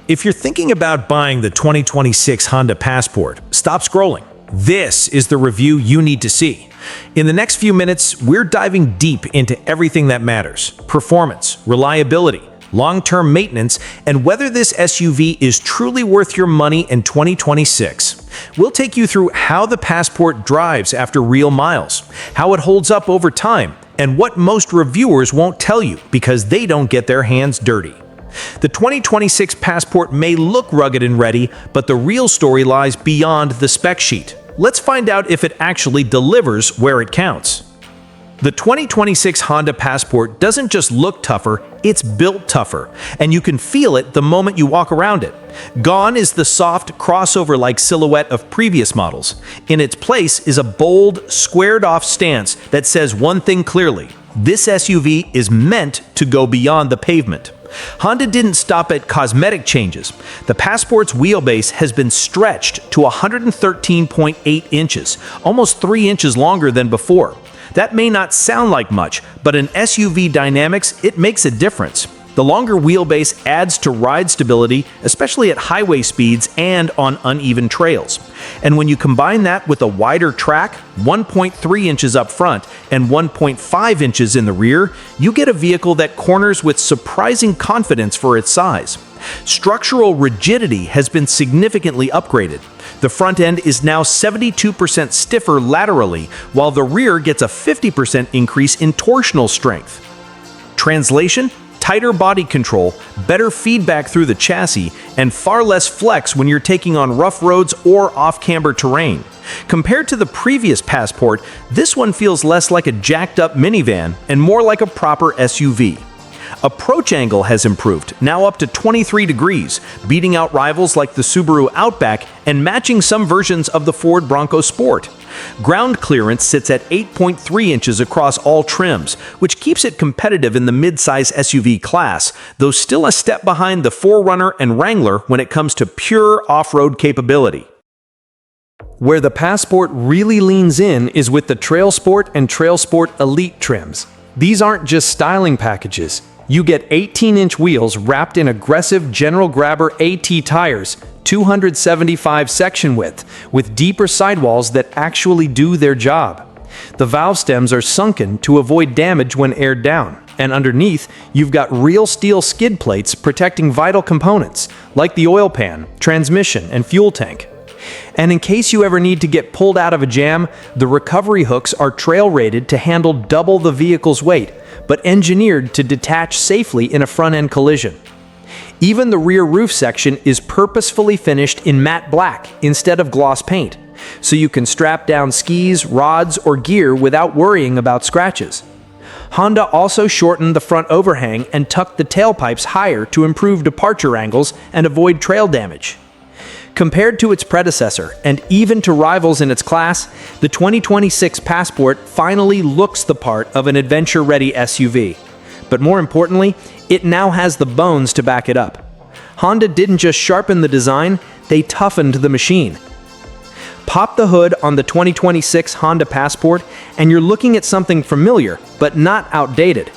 If you're thinking about buying the 2026 Honda Passport, stop scrolling. This is the review you need to see. In the next few minutes, we're diving deep into everything that matters: performance, reliability, long-term maintenance, and whether this SUV is truly worth your money in 2026. We'll take you through how the Passport drives after real miles, how it holds up over time, and what most reviewers won't tell you because they don't get their hands dirty. The 2026 Passport may look rugged and ready, but the real story lies beyond the spec sheet. Let's find out if it actually delivers where it counts. The 2026 Honda Passport doesn't just look tougher, it's built tougher, and you can feel it the moment you walk around it. Gone is the soft, crossover-like silhouette of previous models. In its place is a bold, squared-off stance that says one thing clearly: this SUV is meant to go beyond the pavement. Honda didn't stop at cosmetic changes. The Passport's wheelbase has been stretched to 113.8 inches, almost 3 inches longer than before. That may not sound like much, but in SUV dynamics, it makes a difference. The longer wheelbase adds to ride stability, especially at highway speeds and on uneven trails. And when you combine that with a wider track, 1.3 inches up front and 1.5 inches in the rear, you get a vehicle that corners with surprising confidence for its size. Structural rigidity has been significantly upgraded. The front end is now 72% stiffer laterally, while the rear gets a 50% increase in torsional strength. Translation: tighter body control, better feedback through the chassis, and far less flex when you're taking on rough roads or off-camber terrain. Compared to the previous Passport, this one feels less like a jacked-up minivan and more like a proper SUV. Approach angle has improved, now up to 23 degrees, beating out rivals like the Subaru Outback and matching some versions of the Ford Bronco Sport. Ground clearance sits at 8.3 inches across all trims, which keeps it competitive in the midsize SUV class, though still a step behind the 4Runner and Wrangler when it comes to pure off-road capability. Where the Passport really leans in is with the Trail Sport and Trail Sport Elite trims. These aren't just styling packages. You get 18-inch wheels wrapped in aggressive General Grabber AT tires, 275 section width, with deeper sidewalls that actually do their job. The valve stems are sunken to avoid damage when aired down, and underneath, you've got real steel skid plates protecting vital components, like the oil pan, transmission, and fuel tank. And in case you ever need to get pulled out of a jam, the recovery hooks are trail-rated to handle double the vehicle's weight, but engineered to detach safely in a front-end collision. Even the rear roof section is purposefully finished in matte black instead of gloss paint, so you can strap down skis, rods, or gear without worrying about scratches. Honda also shortened the front overhang and tucked the tailpipes higher to improve departure angles and avoid trail damage. Compared to its predecessor, and even to rivals in its class, the 2026 Passport finally looks the part of an adventure-ready SUV. But more importantly, it now has the bones to back it up. Honda didn't just sharpen the design, they toughened the machine. Pop the hood on the 2026 Honda Passport, and you're looking at something familiar, but not outdated.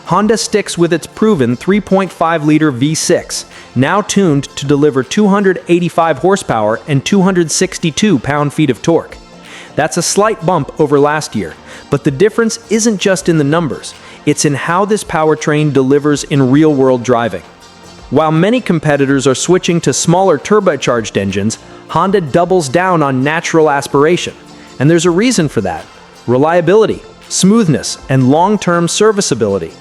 Honda sticks with its proven 3.5-liter V6, now tuned to deliver 285 horsepower and 262 pound-feet of torque. That's a slight bump over last year, but the difference isn't just in the numbers, it's in how this powertrain delivers in real-world driving. While many competitors are switching to smaller turbocharged engines, Honda doubles down on natural aspiration, and there's a reason for that: reliability, smoothness, and long-term serviceability.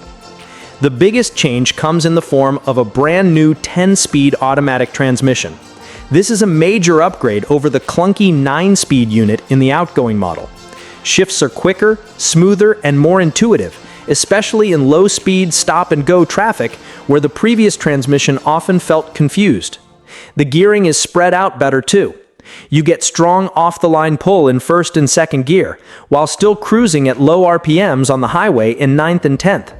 The biggest change comes in the form of a brand new 10-speed automatic transmission. This is a major upgrade over the clunky 9-speed unit in the outgoing model. Shifts are quicker, smoother, and more intuitive, especially in low-speed stop-and-go traffic where the previous transmission often felt confused. The gearing is spread out better too. You get strong off-the-line pull in first and second gear, while still cruising at low RPMs on the highway in 9th and 10th.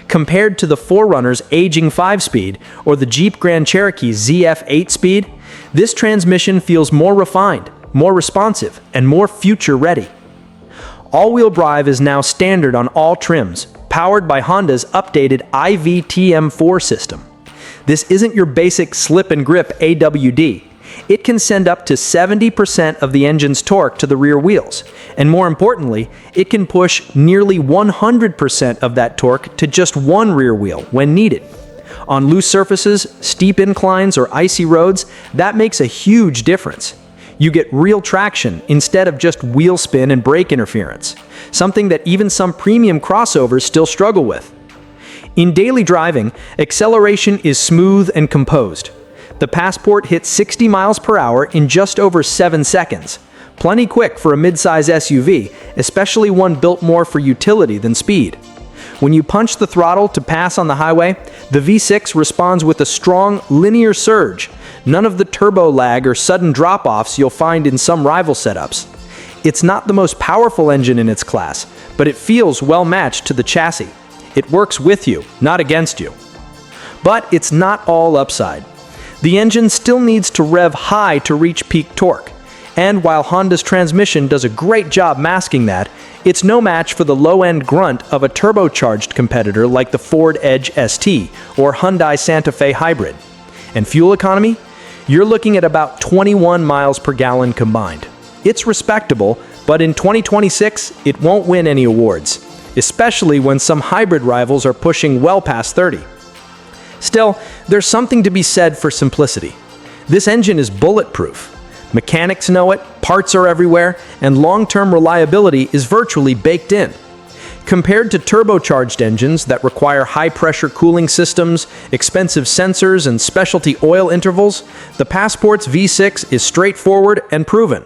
Compared to the 4Runner's aging 5-speed or the Jeep Grand Cherokee ZF 8-speed, this transmission feels more refined, more responsive, and more future-ready. All-wheel drive is now standard on all trims, powered by Honda's updated iVTM4 system. This isn't your basic slip and grip AWD. It can send up to 70% of the engine's torque to the rear wheels, and more importantly, it can push nearly 100% of that torque to just one rear wheel when needed. On loose surfaces, steep inclines, or icy roads, that makes a huge difference. You get real traction instead of just wheel spin and brake interference, something that even some premium crossovers still struggle with. In daily driving, acceleration is smooth and composed. The Passport hits 60 miles per hour in just over 7 seconds. Plenty quick for a midsize SUV, especially one built more for utility than speed. When you punch the throttle to pass on the highway, the V6 responds with a strong, linear surge. None of the turbo lag or sudden drop-offs you'll find in some rival setups. It's not the most powerful engine in its class, but it feels well matched to the chassis. It works with you, not against you. But it's not all upside. The engine still needs to rev high to reach peak torque, and while Honda's transmission does a great job masking that, it's no match for the low-end grunt of a turbocharged competitor like the Ford Edge ST or Hyundai Santa Fe Hybrid. And fuel economy? You're looking at about 21 miles per gallon combined. It's respectable, but in 2026, it won't win any awards, especially when some hybrid rivals are pushing well past 30. Still, there's something to be said for simplicity. This engine is bulletproof. Mechanics know it, parts are everywhere, and long-term reliability is virtually baked in. Compared to turbocharged engines that require high-pressure cooling systems, expensive sensors, and specialty oil intervals, the Passport's V6 is straightforward and proven.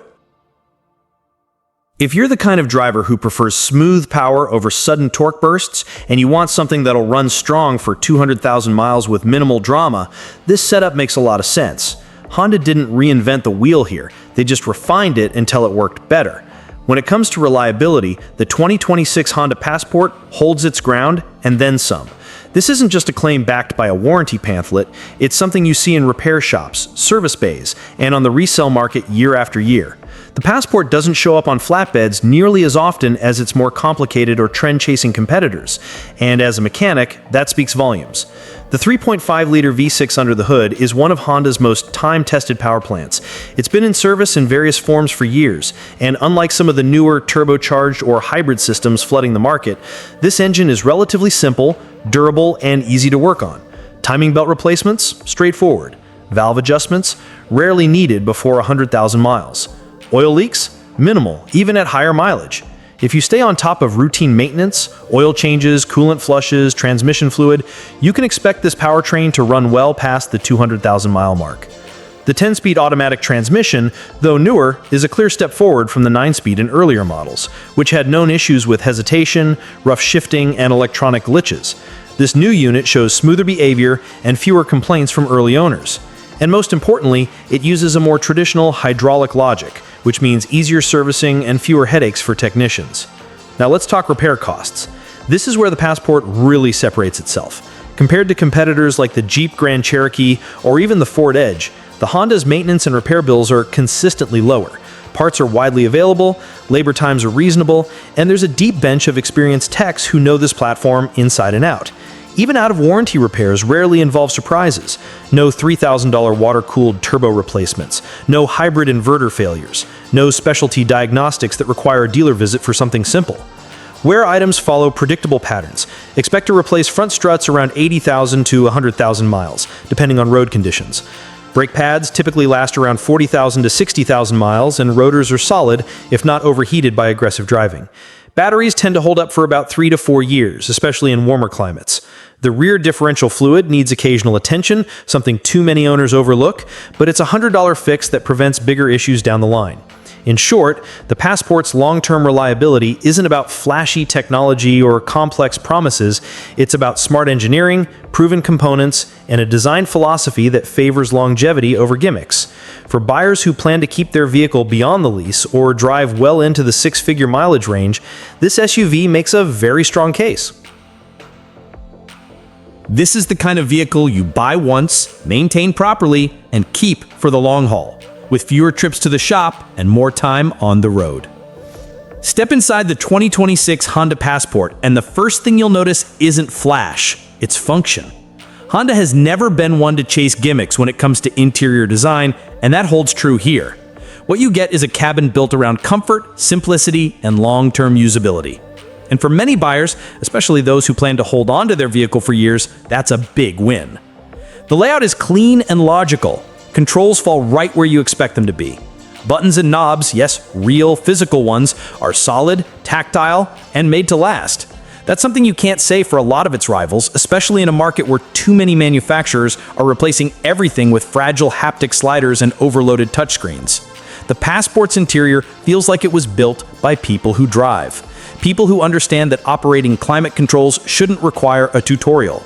If you're the kind of driver who prefers smooth power over sudden torque bursts, and you want something that'll run strong for 200,000 miles with minimal drama, this setup makes a lot of sense. Honda didn't reinvent the wheel here, they just refined it until it worked better. When it comes to reliability, the 2026 Honda Passport holds its ground and then some. This isn't just a claim backed by a warranty pamphlet, it's something you see in repair shops, service bays, and on the resale market year after year. The Passport doesn't show up on flatbeds nearly as often as its more complicated or trend-chasing competitors, and as a mechanic, that speaks volumes. The 3.5-liter V6 under the hood is one of Honda's most time-tested power plants. It's been in service in various forms for years, and unlike some of the newer turbocharged or hybrid systems flooding the market, this engine is relatively simple, durable, and easy to work on. Timing belt replacements? Straightforward. Valve adjustments? Rarely needed before 100,000 miles. Oil leaks? Minimal, even at higher mileage. If you stay on top of routine maintenance, oil changes, coolant flushes, transmission fluid, you can expect this powertrain to run well past the 200,000 mile mark. The 10-speed automatic transmission, though newer, is a clear step forward from the 9-speed in earlier models, which had known issues with hesitation, rough shifting, and electronic glitches. This new unit shows smoother behavior and fewer complaints from early owners. And most importantly, it uses a more traditional hydraulic logic, which means easier servicing and fewer headaches for technicians. Now let's talk repair costs. This is where the Passport really separates itself. Compared to competitors like the Jeep Grand Cherokee or even the Ford Edge, the Honda's maintenance and repair bills are consistently lower. Parts are widely available, labor times are reasonable, and there's a deep bench of experienced techs who know this platform inside and out. Even out-of-warranty repairs rarely involve surprises. No $3,000 water-cooled turbo replacements, no hybrid inverter failures, no specialty diagnostics that require a dealer visit for something simple. Wear items follow predictable patterns. Expect to replace front struts around 80,000 to 100,000 miles, depending on road conditions. Brake pads typically last around 40,000 to 60,000 miles, and rotors are solid, if not overheated by aggressive driving. Batteries tend to hold up for about 3 to 4 years, especially in warmer climates. The rear differential fluid needs occasional attention, something too many owners overlook, but it's a $100 fix that prevents bigger issues down the line. In short, the Passport's long-term reliability isn't about flashy technology or complex promises, it's about smart engineering, proven components, and a design philosophy that favors longevity over gimmicks. For buyers who plan to keep their vehicle beyond the lease or drive well into the six-figure mileage range, this SUV makes a very strong case. This is the kind of vehicle you buy once, maintain properly, and keep for the long haul, with fewer trips to the shop and more time on the road. Step inside the 2026 Honda Passport, and the first thing you'll notice isn't flash, it's function. Honda has never been one to chase gimmicks when it comes to interior design, and that holds true here. What you get is a cabin built around comfort, simplicity, and long-term usability. And for many buyers, especially those who plan to hold on to their vehicle for years, that's a big win. The layout is clean and logical. Controls fall right where you expect them to be. Buttons and knobs, yes, real physical ones, are solid, tactile, and made to last. That's something you can't say for a lot of its rivals, especially in a market where too many manufacturers are replacing everything with fragile haptic sliders and overloaded touchscreens. The Passport's interior feels like it was built by people who drive. People who understand that operating climate controls shouldn't require a tutorial.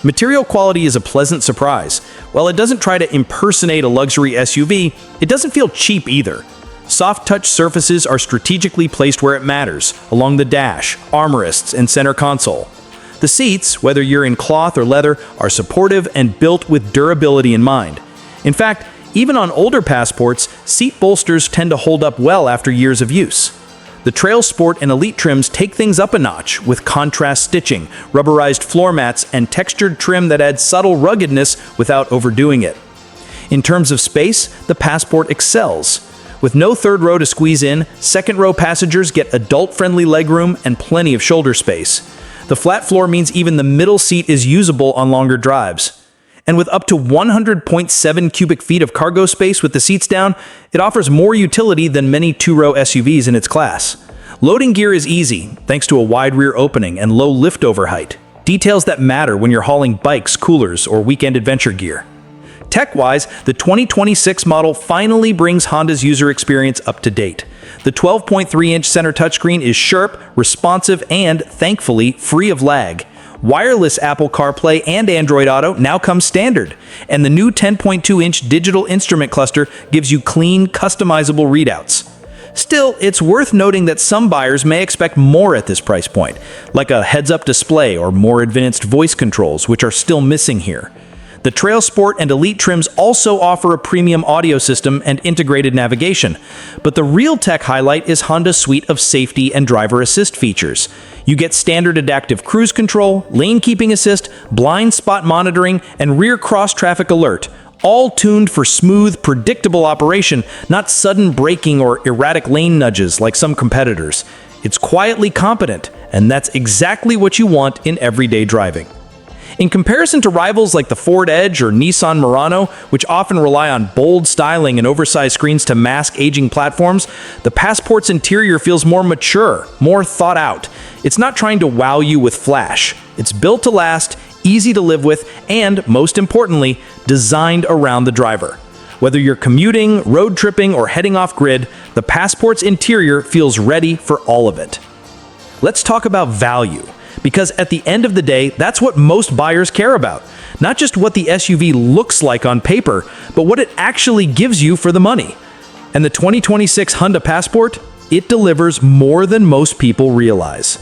Material quality is a pleasant surprise. While it doesn't try to impersonate a luxury SUV, it doesn't feel cheap either. Soft touch surfaces are strategically placed where it matters, along the dash, armrests, and center console. The seats, whether you're in cloth or leather, are supportive and built with durability in mind. In fact, even on older Passports, seat bolsters tend to hold up well after years of use. The Trail Sport and Elite trims take things up a notch with contrast stitching, rubberized floor mats, and textured trim that adds subtle ruggedness without overdoing it. In terms of space, the Passport excels. With no third row to squeeze in, second row passengers get adult-friendly legroom and plenty of shoulder space. The flat floor means even the middle seat is usable on longer drives. And with up to 100.7 cubic feet of cargo space with the seats down, it offers more utility than many two-row SUVs in its class. Loading gear is easy, thanks to a wide rear opening and low liftover height. Details that matter when you're hauling bikes, coolers, or weekend adventure gear. Tech-wise, the 2026 model finally brings Honda's user experience up to date. The 12.3-inch center touchscreen is sharp, responsive, and, thankfully, free of lag. Wireless Apple CarPlay and Android Auto now come standard, and the new 10.2-inch digital instrument cluster gives you clean, customizable readouts. Still, it's worth noting that some buyers may expect more at this price point, like a heads-up display or more advanced voice controls, which are still missing here. The Trail Sport and Elite trims also offer a premium audio system and integrated navigation, but the real tech highlight is Honda's suite of safety and driver assist features. You get standard adaptive cruise control, lane keeping assist, blind spot monitoring, and rear cross-traffic alert, all tuned for smooth, predictable operation, not sudden braking or erratic lane nudges like some competitors. It's quietly competent, and that's exactly what you want in everyday driving. In comparison to rivals like the Ford Edge or Nissan Murano, which often rely on bold styling and oversized screens to mask aging platforms, the Passport's interior feels more mature, more thought out. It's not trying to wow you with flash. It's built to last, easy to live with, and, most importantly, designed around the driver. Whether you're commuting, road tripping, or heading off-grid, the Passport's interior feels ready for all of it. Let's talk about value. Because at the end of the day, that's what most buyers care about. Not just what the SUV looks like on paper, but what it actually gives you for the money. And the 2026 Honda Passport, it delivers more than most people realize.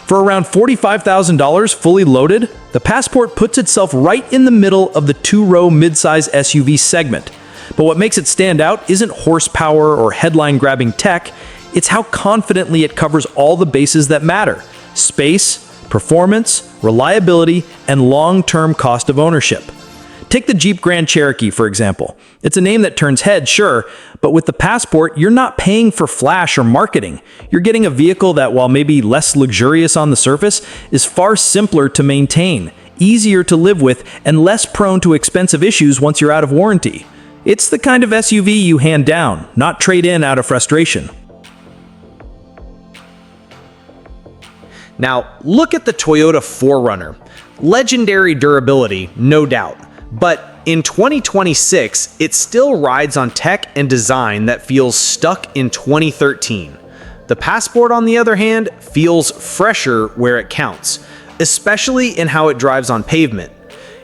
For around $45,000 fully loaded, the Passport puts itself right in the middle of the two-row midsize SUV segment. But what makes it stand out isn't horsepower or headline-grabbing tech, it's how confidently it covers all the bases that matter: space, performance, reliability, and long-term cost of ownership. Take the Jeep Grand Cherokee, for example. It's a name that turns heads, sure, but with the Passport, you're not paying for flash or marketing. You're getting a vehicle that, while maybe less luxurious on the surface, is far simpler to maintain, easier to live with, and less prone to expensive issues once you're out of warranty. It's the kind of SUV you hand down, not trade in out of frustration. Now, look at the Toyota 4Runner. Legendary durability, no doubt. But in 2026, it still rides on tech and design that feels stuck in 2013. The Passport, on the other hand, feels fresher where it counts, especially in how it drives on pavement.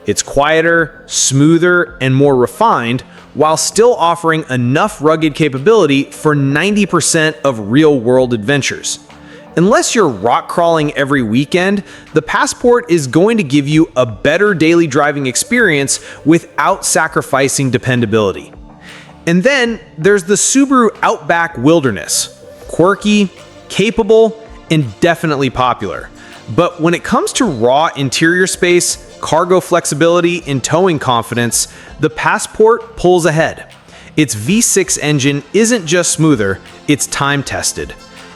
It's quieter, smoother, and more refined, while still offering enough rugged capability for 90% of real-world adventures. Unless you're rock crawling every weekend, the Passport is going to give you a better daily driving experience without sacrificing dependability. And then there's the Subaru Outback Wilderness. Quirky, capable, and definitely popular. But when it comes to raw interior space, cargo flexibility, and towing confidence, the Passport pulls ahead. Its V6 engine isn't just smoother, it's time-tested.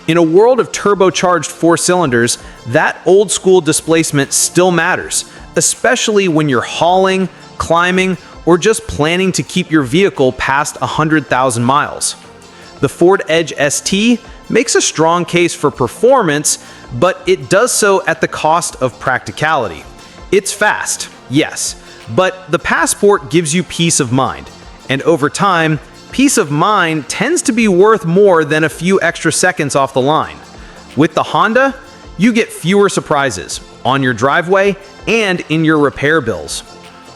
In a world of turbocharged 4 cylinders, that old-school displacement still matters, especially when you're hauling, climbing, or just planning to keep your vehicle past 100,000 miles. The Ford Edge ST makes a strong case for performance, but it does so at the cost of practicality. It's fast, yes, but the Passport gives you peace of mind. And over time, peace of mind tends to be worth more than a few extra seconds off the line. With the Honda, you get fewer surprises on your driveway and in your repair bills.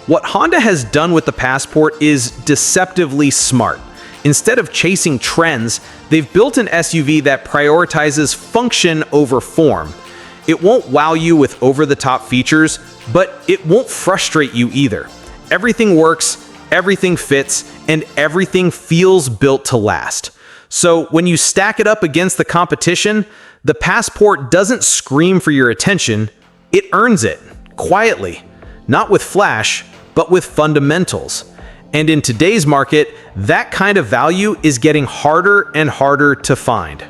What Honda has done with the Passport is deceptively smart. Instead of chasing trends, they've built an SUV that prioritizes function over form. It won't wow you with over-the-top features, but it won't frustrate you either. Everything works, everything fits, and everything feels built to last. So when you stack it up against the competition, the Passport doesn't scream for your attention, it earns it, quietly. Not with flash, but with fundamentals. And in today's market, that kind of value is getting harder and harder to find.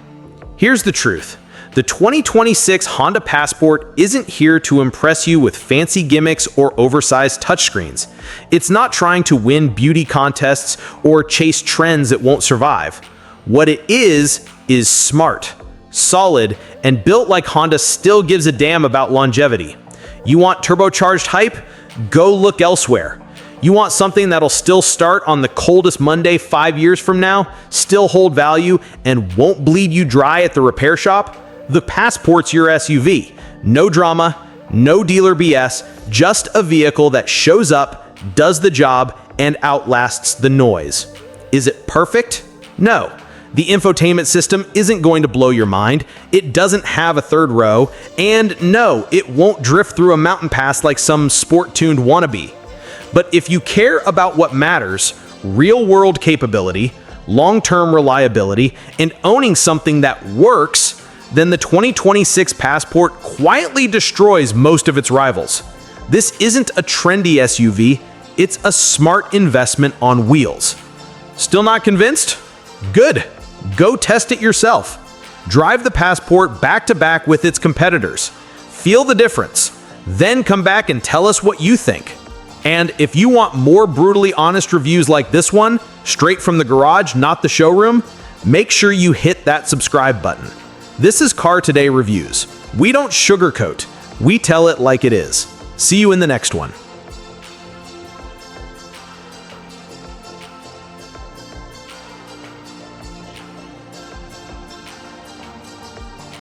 Here's the truth. The 2026 Honda Passport isn't here to impress you with fancy gimmicks or oversized touchscreens. It's not trying to win beauty contests or chase trends it won't survive. What it is smart, solid, and built like Honda still gives a damn about longevity. You want turbocharged hype? Go look elsewhere. You want something that'll still start on the coldest Monday 5 years from now, still hold value, and won't bleed you dry at the repair shop? The Passport's your SUV. No drama, no dealer BS, just a vehicle that shows up, does the job, and outlasts the noise. Is it perfect? No. The infotainment system isn't going to blow your mind, it doesn't have a third row, and no, it won't drift through a mountain pass like some sport-tuned wannabe. But if you care about what matters, real-world capability, long-term reliability, and owning something that works, then the 2026 Passport quietly destroys most of its rivals. This isn't a trendy SUV, it's a smart investment on wheels. Still not convinced? Good. Go test it yourself. Drive the Passport back-to-back with its competitors. Feel the difference. Then come back and tell us what you think. And if you want more brutally honest reviews like this one, straight from the garage, not the showroom, make sure you hit that subscribe button. This is Car Today Reviews. We don't sugarcoat, we tell it like it is. See you in the next one.